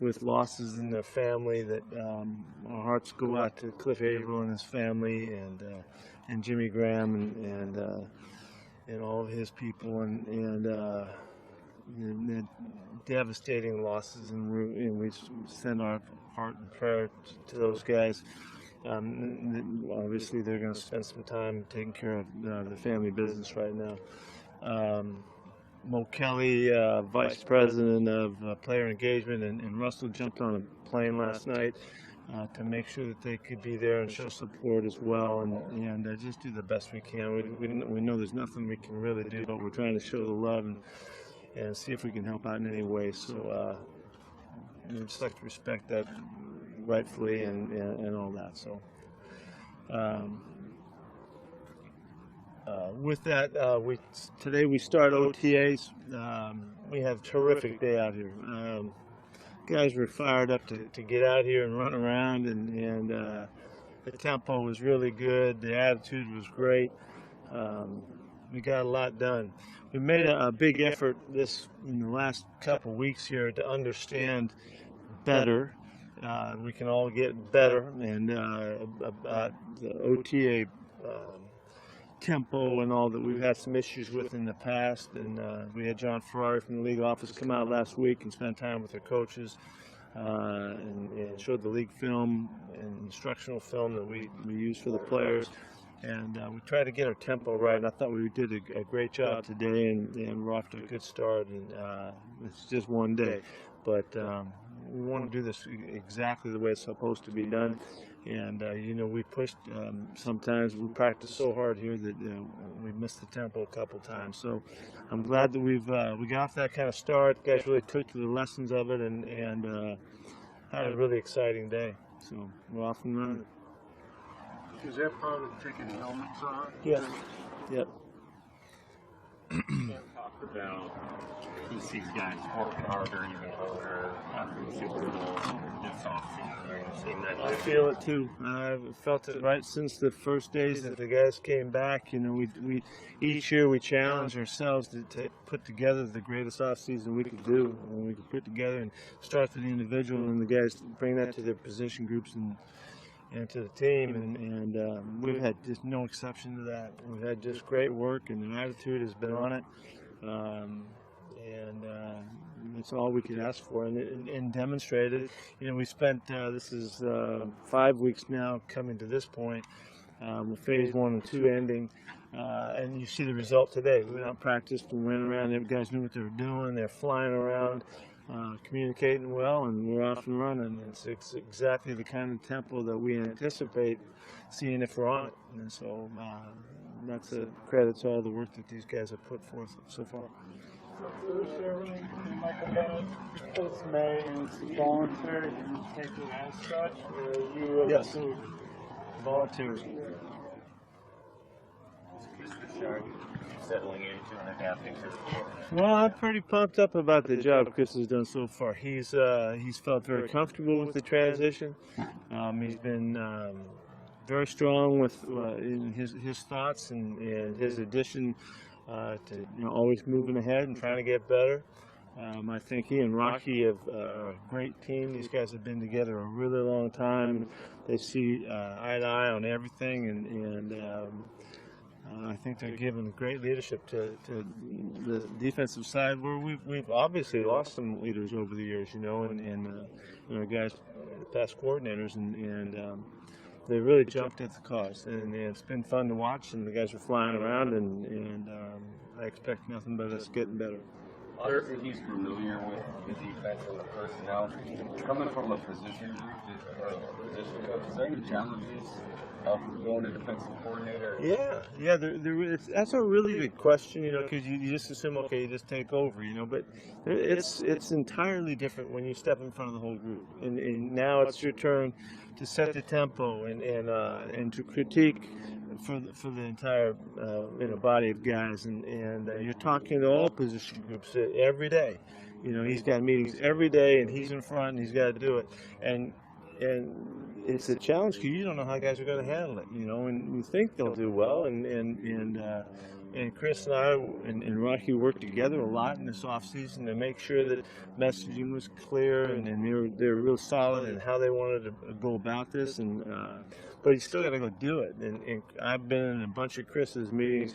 with losses in their family. That our hearts go out to Cliff Averill and his family, and Jimmy Graham and all of his people, and the devastating losses, and we send our heart and prayer to those guys. Obviously, they're going to spend some time taking care of the family business right now. Mo Kelly, Vice President of Player Engagement, and Russell jumped on a plane last night to make sure that they could be there and show support as well, and just do the best we can. We know there's nothing we can really do, but we're trying to show the love and see if we can help out in any way. So we'd just like to respect that rightfully and all that. So with that, today we start OTAs. We have a terrific day out here. Guys were fired up to get out here and run around, and the tempo was really good. The attitude was great. We got a lot done. We made a big effort in the last couple weeks here to understand better. We can all get better, and about the OTA tempo and all that we've had some issues with in the past. And we had John Ferrari from the league office come out last week and spend time with their coaches and showed the league film and instructional film that we use for the players. And we tried to get our tempo right, and I thought we did a great job today, and we're off to a good start. And it's just one day, but we want to do this exactly the way it's supposed to be done. And we pushed. Sometimes we practice so hard here that we missed the tempo a couple times. So I'm glad that we got off that kind of start. The guys really took to the lessons of it, and had a really exciting day. So we're off and running. Is that part of taking helmets on? Yes. Yep. Talk about who sees guys working harder, even harder after the Super Bowl this offseason. Are you seeing that? I feel it too. I've felt it right since the first days that the guys came back. We each year we challenge ourselves to put together the greatest offseason we could do, and we could put together and start with the individual, and the guys bring that to their position groups and to the team, and we've had just no exception to that. We've had just great work, and the attitude has been on it, and that's all we could ask for, and demonstrated. We spent this is 5 weeks now coming to this point, with phase 1 and 2 ending, and you see the result today. We went out, practiced, and went around. The guys knew what they were doing. They're flying around. Communicating well, and we're off and running. It's exactly the kind of tempo that we anticipate seeing if we're on it, and so that's a credit to all the work that these guys have put forth so far. It's May and it's voluntary. You take it as such, or you Yes, volunteers. Settling into and adapting to the sport. Well, I'm pretty pumped up about the job Chris has done so far. He's felt very comfortable with the transition. He's been very strong with in his thoughts and his addition to always moving ahead and trying to get better. I think he and Rocky are a great team. These guys have been together a really long time. They see eye to eye on everything, and I think they're giving great leadership to the defensive side, where we've obviously lost some leaders over the years, and guys, past coordinators, and they really jumped at the cause, and it's been fun to watch. And the guys are flying around, and I expect nothing but us getting better. Obviously, he's familiar with the defense and the personnel. Coming from a position group, or position coach, is there any challenges of going to defensive coordinator? Yeah. That's a really good question, because you just assume, okay, you just take over, but it's entirely different when you step in front of the whole group, and now it's your turn to set the tempo and to critique for the entire body of guys, and you're talking to all position groups every day. He's got meetings every day, and he's in front, and he's got to do it, and it's a challenge because you don't know how guys are going to handle it, and you think they'll do well, and and Chris and I and Rocky worked together a lot in this offseason to make sure that messaging was clear, and they're real solid in how they wanted to go about this. And but he's still got to go do it. And I've been in a bunch of Chris's meetings.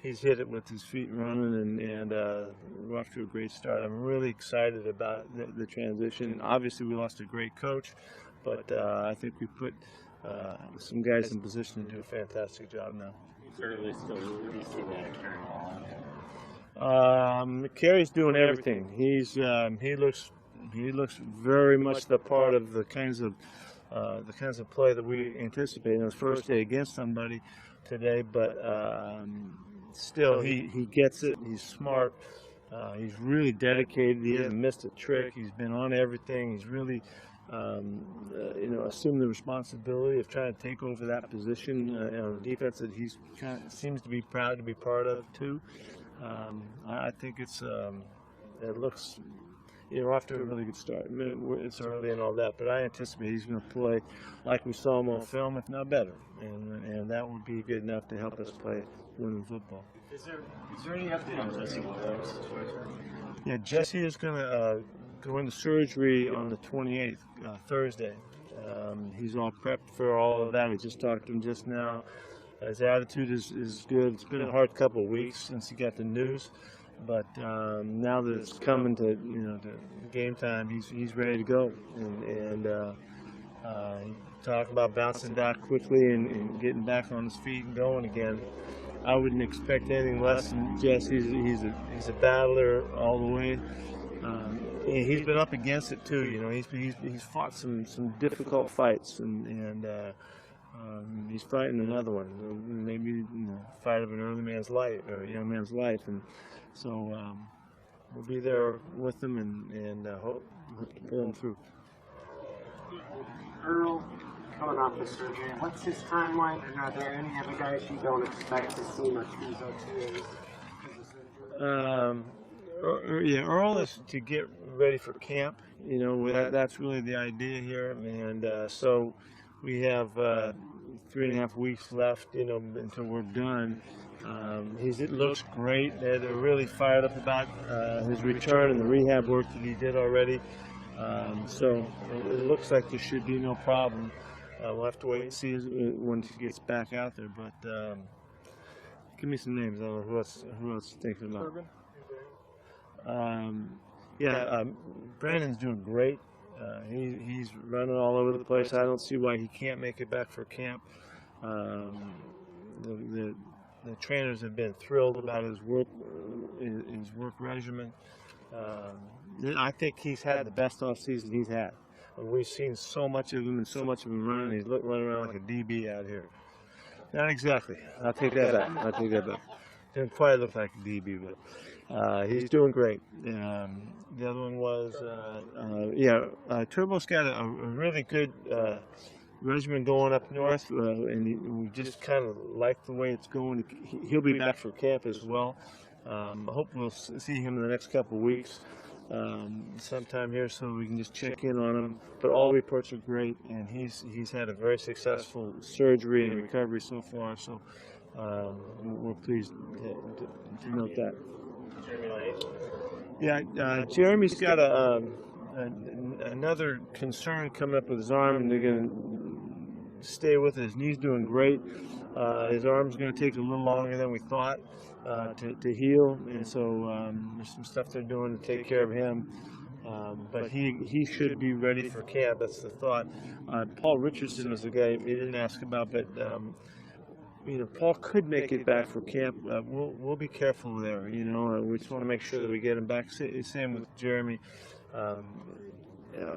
He's hit it with his feet running, and we're off to a great start. I'm really excited about the transition. Obviously, we lost a great coach, but I think we put some guys in position to do a fantastic job now. Certainly still, who do you see that carrying on? Kerry's doing everything. He looks very much the part of the kinds of play that we anticipate on his first day against somebody today, but still he gets it. He's smart. He's really dedicated. He hasn't missed a trick. He's been on everything. He's really assumed the responsibility of trying to take over that position on defense that he's seems to be proud to be part of too. I think it looks off to a really good start. It's early and all that, but I anticipate he's going to play like we saw him on film, if not better, and that would be good enough to help us play winning football. Is there any update on Jesse Williams' situation? Yeah, Jesse is going to go into surgery on the 28th, Thursday. He's all prepped for all of that. We just talked to him just now. His attitude is good. It's been a hard couple of weeks since he got the news, but now that it's coming to game time, he's ready to go. And talk about bouncing back quickly and getting back on his feet and going again. I wouldn't expect anything less from Jesse. He's a battler all the way. And he's been up against it too. He's fought some difficult fights, and he's fighting another one. Maybe fight of an early man's life or a young man's life, and so we'll be there with him and hope to pull him through. Earl, coming off the surgery, what's his timeline, and are there any other guys you don't expect to see much these OTAs? Earl is to get ready for camp. That's really the idea here, and so we have 3.5 weeks left, until we're done. It looks great. They're really fired up about his return and the rehab work that he did already. So it looks like there should be no problem. We'll have to wait and see when he gets back out there. But give me some names. I don't know who else is thinking about. Brandon's doing great. He's running all over the place. I don't see why he can't make it back for camp. The trainers have been thrilled about his work regimen. I think he's had the best off season he's had. We've seen so much of him and so much of him running. He's running around like a DB out here. Not exactly. I'll take that back. Didn't quite look like a DB, but he's doing great. The other one was, Turbo's got a really good regimen going up north, and we just kind of like the way it's going. He'll be back for camp as well. I hope we'll see him in the next couple of weeks sometime here so we can just check in on him. But all reports are great, and he's had a very successful surgery and recovery so far, so we're pleased to note that. Yeah, Jeremy's got another concern coming up with his arm, and they're going to stay with it. His knee's doing great. His arm's going to take a little longer than we thought to heal, and so there's some stuff they're doing to take care of him. But he should be ready for camp. That's the thought. Paul Richardson was the guy you didn't ask about, but Paul could make it back for camp. We'll be careful there. We just want to make sure that we get him back. Same with Jeremy.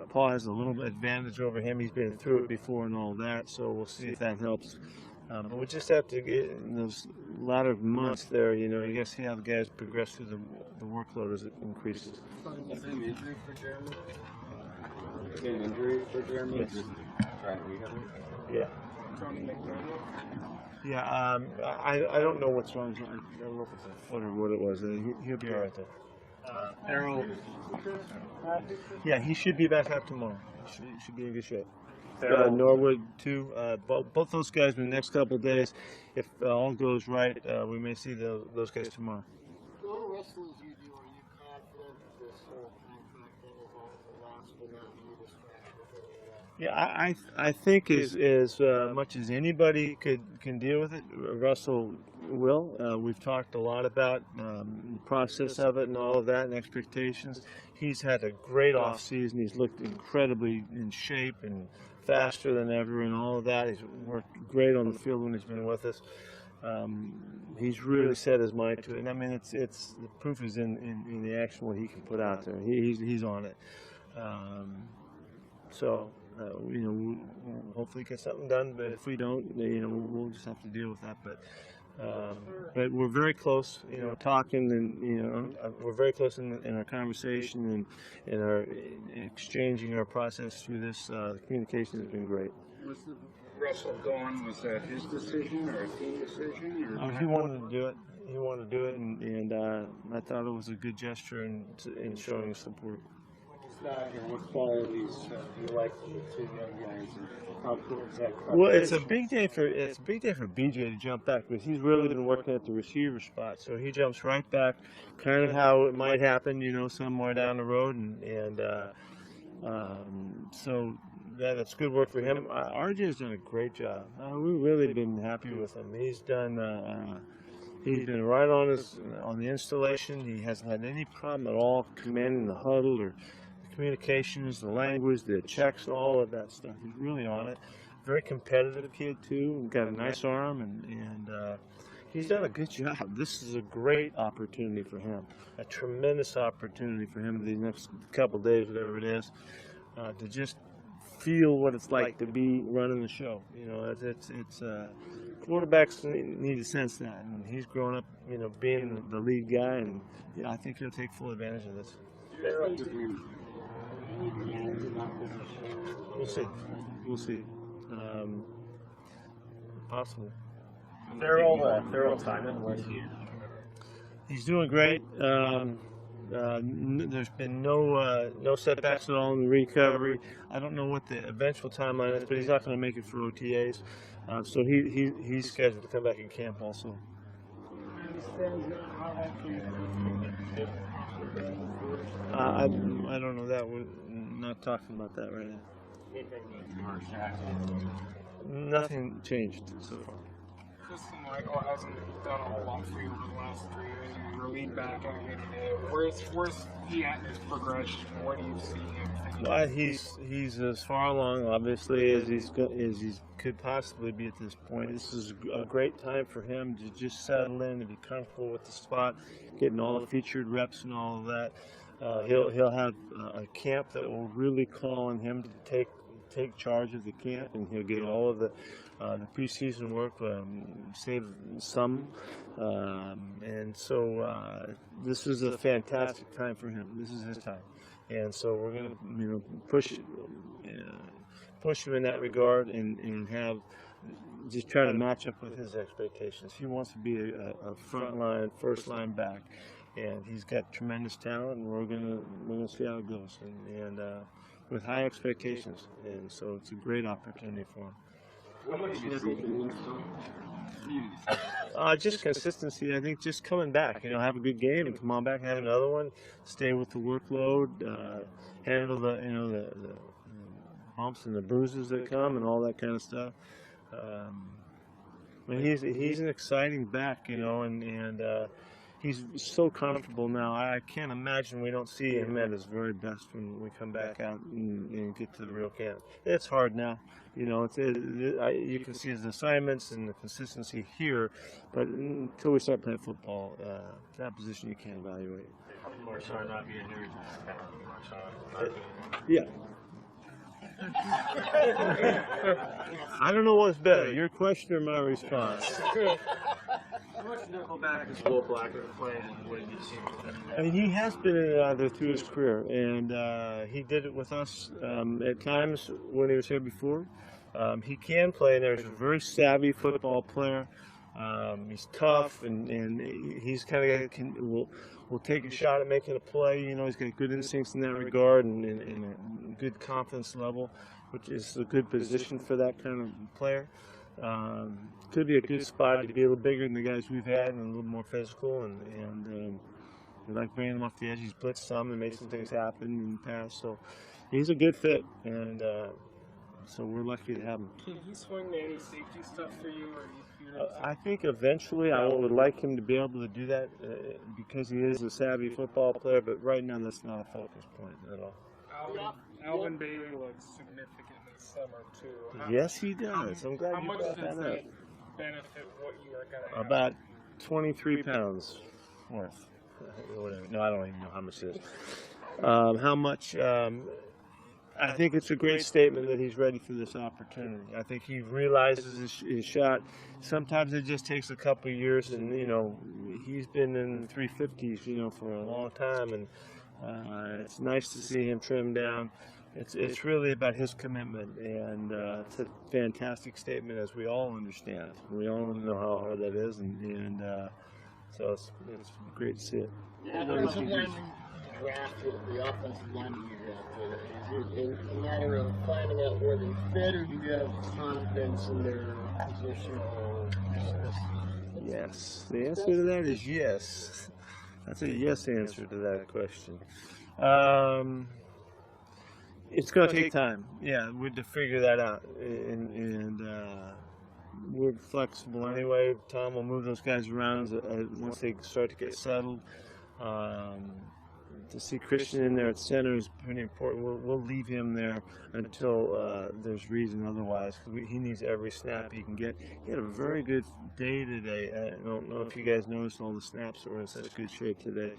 Paul has a little advantage over him. He's been through it before and all that, so we'll see if that helps. But we just have to get in those latter months there. You got to see how the guys progress through the workload as it increases. Same injury for Jeremy? Same injury for Jeremy? Yes. Just trying to rehab it? Yeah. Yeah, I don't know what's wrong. I don't know if it's a foot or what it was. He'll be all right there. Carroll. Yeah, he should be back out tomorrow. He should be in good shape. Norwood too. Both those guys in the next couple of days. If all goes right, we may see those guys tomorrow. What wrestlers you do? Are you confident this contract that is on the last will not be a distraction? Yeah, I think as much as anybody can deal with it, Russell will. We've talked a lot about the process of it and all of that and expectations. He's had a great off season. He's looked incredibly in shape and faster than ever and all of that. He's worked great on the field when he's been with us. He's really set his mind to it. And I mean, it's the proof is in the action what he can put out there. He's on it. So. We'll hopefully get something done. But if we don't, we'll just have to deal with that. But we're very close. Talking and we're very close in our conversation and in our exchanging our process through this. The communication has been great. Was Russell gone? Was that his decision or a team decision? Or he wanted to do it. He wanted to do it, and I thought it was a good gesture in showing support. What qualities do you like from the two young guys? And how cool is that? Well, it's a big day for BJ to jump back because he's really been working at the receiver spot. So he jumps right back, kind of how it might happen, somewhere down the road, and so that's good work for him. RJ's done a great job. We've really been happy with him. He's done. He's been right on the installation. He hasn't had any problem at all commanding the huddle or communications, the language, the checks, all of that stuff. He's really on it. Very competitive kid too. Got a nice arm, and he's done a good job. This is a great opportunity for him. A tremendous opportunity for him the next couple of days, whatever it is, to just feel what it's like to be running the show. It's quarterbacks need to sense that, and he's grown up, being the lead guy, and I think he'll take full advantage of this. We'll see. Possible. Farrell Simon was here. He's doing great. There's been no setbacks at all in the recovery. I don't know what the eventual timeline is, but he's not going to make it for OTAs. So he's scheduled to come back in camp also. I don't know that. We're not talking about that right now. Nothing changed so far. Justin Michael hasn't done a whole lot for you over the last 3 years. You're lead back out here today. Where's he at in his progression? Where do you see him? Well, he's as far along, obviously, as he could possibly be at this point. This is a great time for him to just settle in and be comfortable with the spot, getting all the featured reps and all of that. He'll have a camp that will really call on him to take charge of the camp, and he'll get all of the preseason work, save some, and so this is a fantastic time for him. This is his time, and so we're going to push him in that regard and have just try to match up with his expectations. He wants to be a front line, first line back, and he's got tremendous talent, and we're gonna see how it goes, and with high expectations, and so it's a great opportunity for him. Just consistency. I think just coming back, have a good game and come on back and have another one. Stay with the workload, handle the bumps and the bruises that come and all that kind of stuff. He's an exciting back, and he's so comfortable now. I can't imagine we don't see him at his very best when we come back out and get to the real camp. It's hard now. You can see his assignments and the consistency here, but until we start playing football, that position you can't evaluate. Marshawn not being here. Yeah. I don't know what's better, your question or my response. How much nickelback is Will Blacker playing, and what did you see with him? I mean, he has been in and out of there through his career, and he did it with us at times when he was here before. He can play, and there's a very savvy football player. He's tough, and he's kind of will take a shot at making a play. He's got good instincts in that regard, and good confidence level, which is a good position for that kind of player. Could be a good spot to be a little bigger than the guys we've had and a little more physical. And we like bringing him off the edge. He's blitzed some and made some things happen in the past. So he's a good fit, and so we're lucky to have him. Can he swing to any safety stuff for you, or I think eventually I would like him to be able to do that because he is a savvy football player, but right now that's not a focus point at all. Alvin Bailey looks significantly slimmer too. Yes, he does. I'm glad How you much brought does that that up. benefit what you are going to have? About 23 pounds worth. Whatever. No, I don't even know how much it is. How much? I think it's a great statement that he's ready for this opportunity. I think he realizes his shot. Sometimes it just takes a couple of years, and he's been in the 350s, for a long time, and it's nice to see him trim down. It's really about his commitment, and it's a fantastic statement, as we all understand. We all know how hard that is, and so it's great to see it. As of when you drafted the offensive lineman you drafted, is it a matter of finding out where they fit, or do you have confidence in their position? Yes. The answer to that is yes. That's a yes answer to that question. It's going to take time. Yeah, we're to figure that out, and we're flexible anyway. Tom will move those guys around once they start to get settled. To see Christian in there at center is pretty important. We'll leave him there until there's reason otherwise. He needs every snap he can get. He had a very good day today. I don't know if you guys noticed all the snaps that were in such good shape today,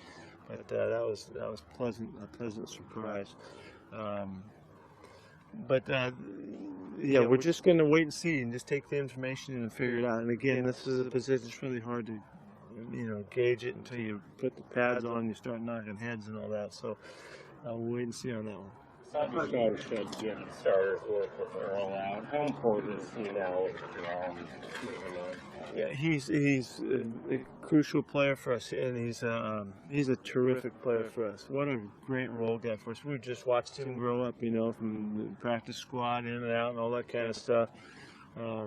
but that was a pleasant surprise. Yeah, we're just going to wait and see and just take the information and figure it out. And again, this is a position that's really hard to gauge it until you put the pads on and you start knocking heads and all that. So we'll wait and see on that one. Starters work with Earl out. How important is he now with Yeah, he's a crucial player for us, and he's a terrific player for us. What a great role guy for us. We just watched him grow up, from the practice squad, in and out, and all that kind of stuff.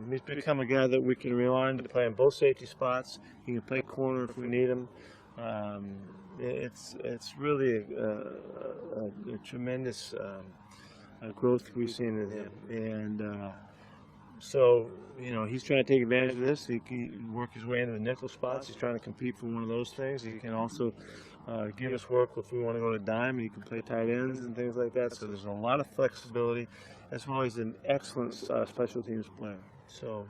He's become a guy that we can rely on to play in both safety spots. He can play corner if we need him. It's really a tremendous growth we've seen in him, and so he's trying to take advantage of this. He can work his way into the nickel spots. He's trying to compete for one of those things. He can also give us work if we want to go to dime, and he can play tight ends and things like that. So there's a lot of flexibility, as well as an excellent special teams player. So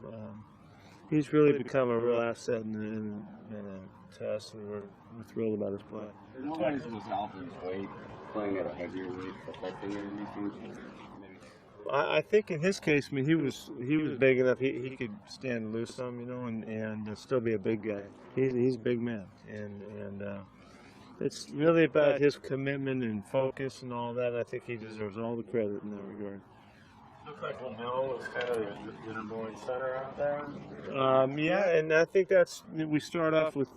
he's really become a real asset to us, and we're thrilled about his play. Why was Alvin's weight playing at a heavier weight affecting anything? I think in his case, he was big enough. He could stand loose some, and still be a big guy. He's a big man, and it's really about his commitment and focus and all that. I think he deserves all the credit in that regard. Looks like Lamel was kind of the number one center out there. Yeah, and I think we start off with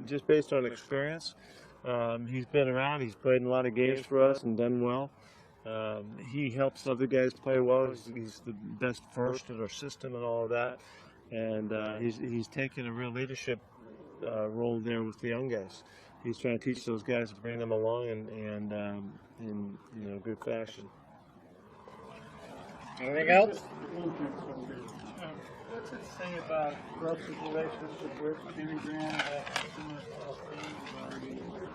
just based on experience. He's been around. He's played in a lot of games for us and done well. He helps other guys play well. He's the best first in our system and all of that. And he's taken a real leadership role there with the young guys. He's trying to teach those guys to bring them along and in good fashion. Anything else? What's it say about Russ's relationship with Jimmy Graham?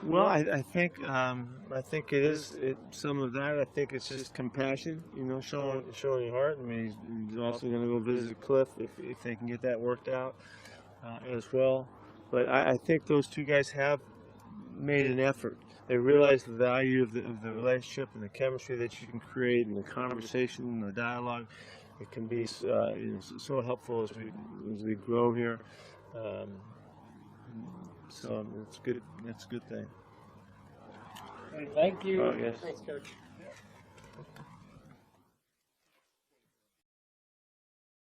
Well, I think it is some of that. I think it's just compassion, showing your heart. I mean, he's also going to go visit Cliff if they can get that worked out as well. But I think those two guys have made an effort. They realize the value of the relationship and the chemistry that you can create, and the conversation and the dialogue. It can be so helpful as we grow here. So it's good. It's a good thing. Thank you. Oh, yes. Thanks, Coach.